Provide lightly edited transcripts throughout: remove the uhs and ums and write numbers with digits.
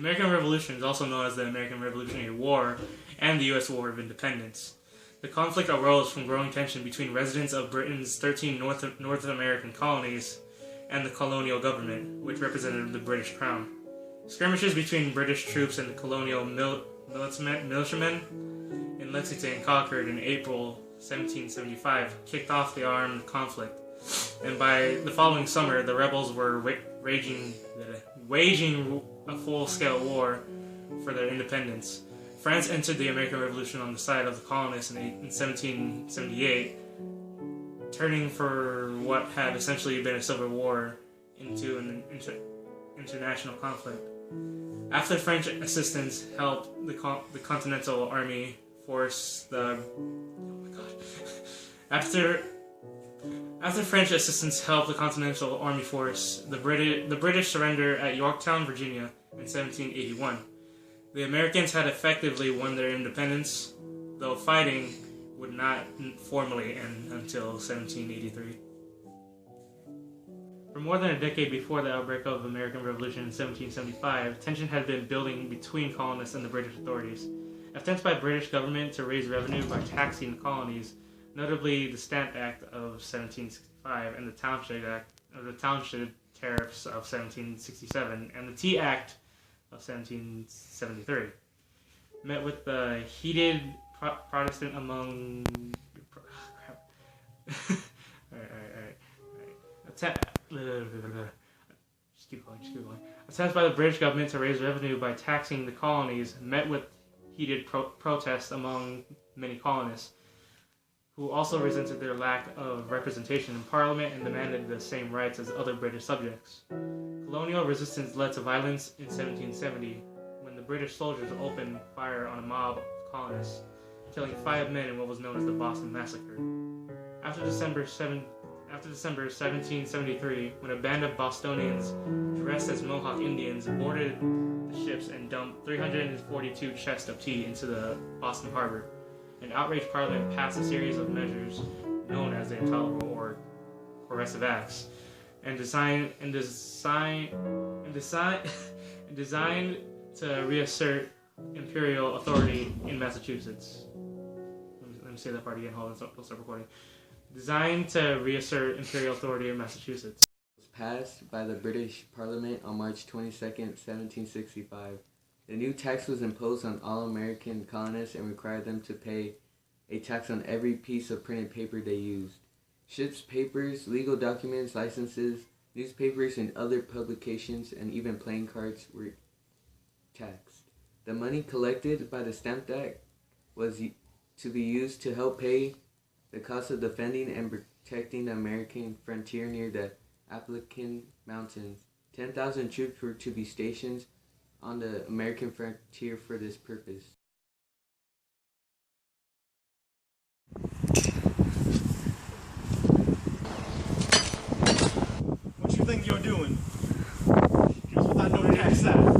American Revolution is also known as the American Revolutionary War and the U.S. War of Independence. The conflict arose from growing tension between residents of Britain's 13 North American colonies and the colonial government, which represented the British Crown. Skirmishes between British troops and the colonial militiamen in Lexington and Concord in April 1775 kicked off the armed conflict, and by the following summer, the rebels were waging a full-scale war for their independence. France entered the American Revolution on the side of the colonists in 1778, turning for what had essentially been a civil war into an international conflict. After French assistance helped the Continental Army force After French assistance helped the Continental Army force the British surrender at Yorktown, Virginia in 1781. The Americans had effectively won their independence, though fighting would not formally end until 1783. For more than a decade before the outbreak of the American Revolution in 1775, tension had been building between colonists and the British authorities. Attempts by British government to raise revenue by taxing the colonies, notably the Stamp Act of 1765 and the Townshend Tariffs of 1767 and the Tea Act of 1773, met with the heated Protestant among... Just keep going. Attempts by the British government to raise revenue by taxing the colonies met with heated protests among many colonists, who also resented their lack of representation in Parliament and demanded the same rights as other British subjects. Colonial resistance led to violence in 1770, when the British soldiers opened fire on a mob of colonists, killing 5 men in what was known as the Boston Massacre. After December 1773, when a band of Bostonians dressed as Mohawk Indians boarded the ships and dumped 342 chests of tea into the Boston harbor, an outraged Parliament passed a series of measures known as the Intolerable or Coercive Acts, and designed to reassert imperial authority in Massachusetts. Let me say that part again. Hold on, stop recording. Designed to reassert imperial authority in Massachusetts. It was passed by the British Parliament on March 22, 1765. The new tax was imposed on all American colonists and required them to pay a tax on every piece of printed paper they used. Ships, papers, legal documents, licenses, newspapers, and other publications, and even playing cards were taxed. The money collected by the Stamp Act was to be used to help pay the cost of defending and protecting the American frontier near the Appalachian Mountains. 10,000 troops were to be stationed on the American frontier for this purpose. What you think you're doing? Just without no tax side.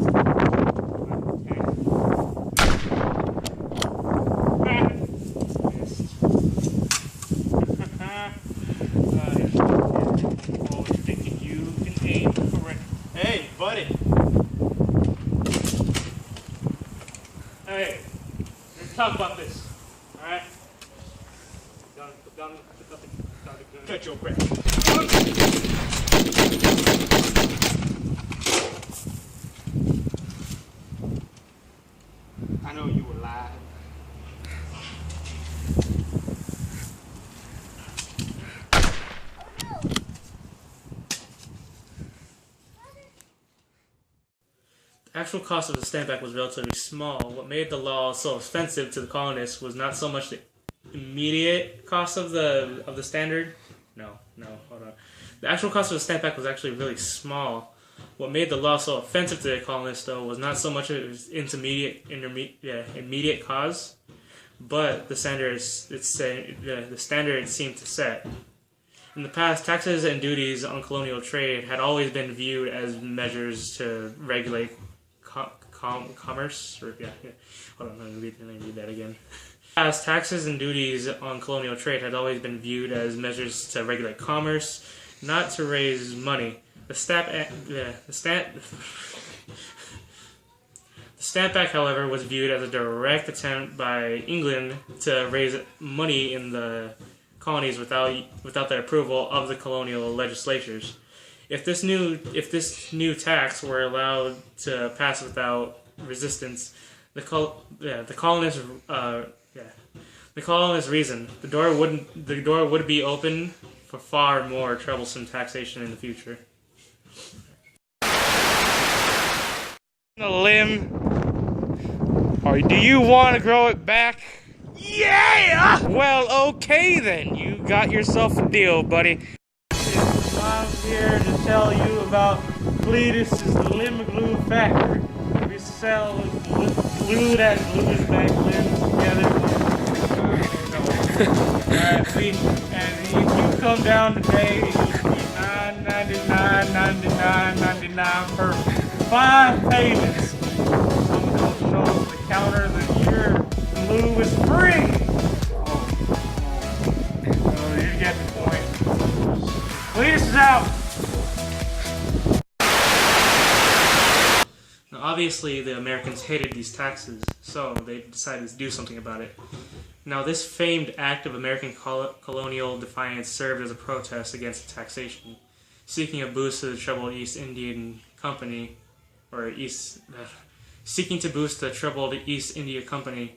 Hey, buddy. Hey, let's talk about this. All right. Cut your breath. I know you were lying. The actual cost of the Stamp Act was relatively small. What made the law so offensive to the colonists was not so much the immediate cost of the standard. No, hold on. The actual cost of the Stamp Act was actually really small. What made the law so offensive to the colonists, though, was not so much its immediate cause, but the standard it seemed to set. In the past, taxes and duties on colonial trade had always been viewed as measures to regulate commerce. Hold on, let me read that again. As taxes and duties on colonial trade had always been viewed as measures to regulate commerce, not to raise money. The The Stamp Act, however, was viewed as a direct attempt by England to raise money in the colonies without the approval of the colonial legislatures. If this new tax were allowed to pass without resistance, the colonists reasoned the door would be open for far more troublesome taxation in the future. The limb. Or do you want to grow it back? Yeah! Well, okay then. You got yourself a deal, buddy. I'm here to tell you about Cletus' Limb Glue Factory. We sell glue that glues back limbs together. Alright, and if you come down today, it'll be $9.99 for 5 payments. I'm going to show the counter that your glue is free. Oh, you get the point. Cletus is out. Now, obviously, the Americans hated these taxes, so they decided to do something about it. Now, this famed act of American colonial defiance served as a protest against taxation, seeking a boost to the troubled East Indian Company, seeking to boost the troubled East India Company.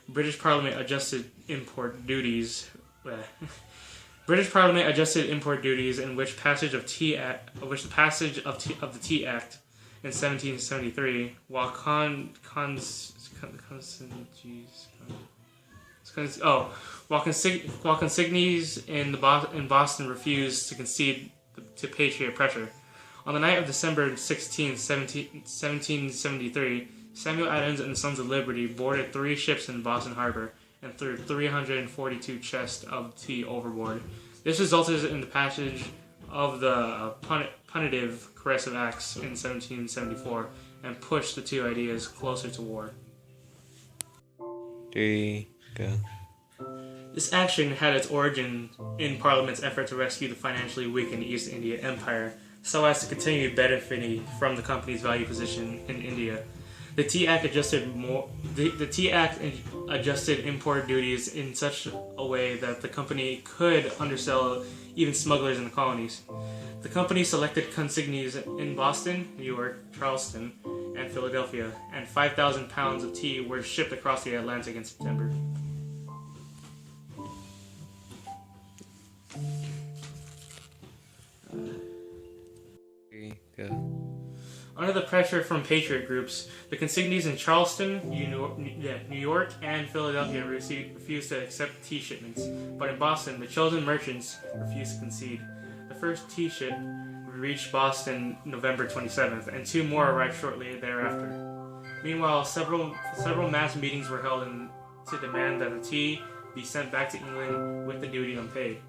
British Parliament adjusted import duties. British Parliament adjusted import duties, in which the passage of the Tea Act in 1773, while consignees in Boston refused to concede to Patriot pressure. On the night of December 16, 1773, Samuel Adams and the Sons of Liberty boarded 3 ships in Boston Harbor and threw 342 chests of tea overboard. This resulted in the passage of the Punitive Corrective Acts in 1774 and pushed the two ideas closer to war. 3, go. This action had its origin in Parliament's effort to rescue the financially weakened East India Empire so as to continue benefiting from the company's value position in India. The Tea Act adjusted import duties in such a way that the company could undersell even smugglers in the colonies. The company selected consignees in Boston, New York, Charleston, and Philadelphia, and 5,000 pounds of tea were shipped across the Atlantic in September. Go. Under the pressure from patriot groups, the consignees in Charleston, New York, and Philadelphia refused to accept tea shipments, but in Boston, the chosen merchants refused to concede. The first tea ship reached Boston November 27th, and 2 more arrived shortly thereafter. Meanwhile, several mass meetings were held to demand that the tea be sent back to England with the duty unpaid.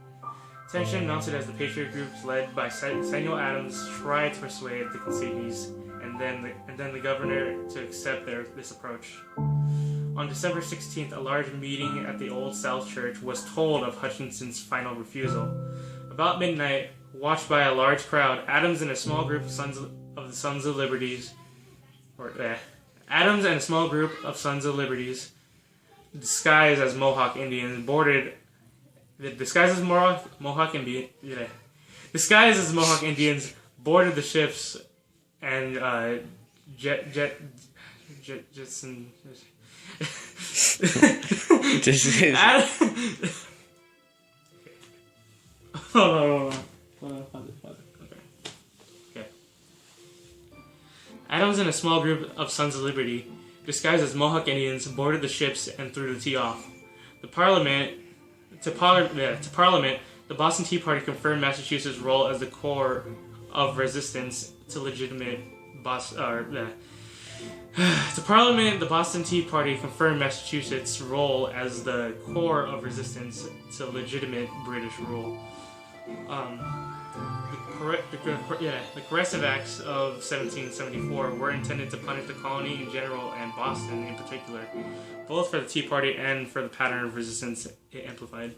Tension mounted as the patriot groups led by Samuel Adams tried to persuade the consignees and then the governor to accept this approach. On December 16th, a large meeting at the Old South Church was told of Hutchinson's final refusal. About midnight, watched by a large crowd, Adams and a small group of Sons of Liberties, disguised as Mohawk Indians, boarded the ships and Jetson. Hold on. Okay. Adams and a small group of Sons of Liberty, disguised as Mohawk Indians, boarded the ships and threw the tea off. To Parliament, the Boston Tea Party confirmed Massachusetts' role as the core of resistance to legitimate To Parliament, the Boston Tea Party confirmed Massachusetts' role as the core of resistance to legitimate British rule. The Corrective Acts of 1774 were intended to punish the colony in general and Boston in particular, both for the Tea Party and for the pattern of resistance it amplified.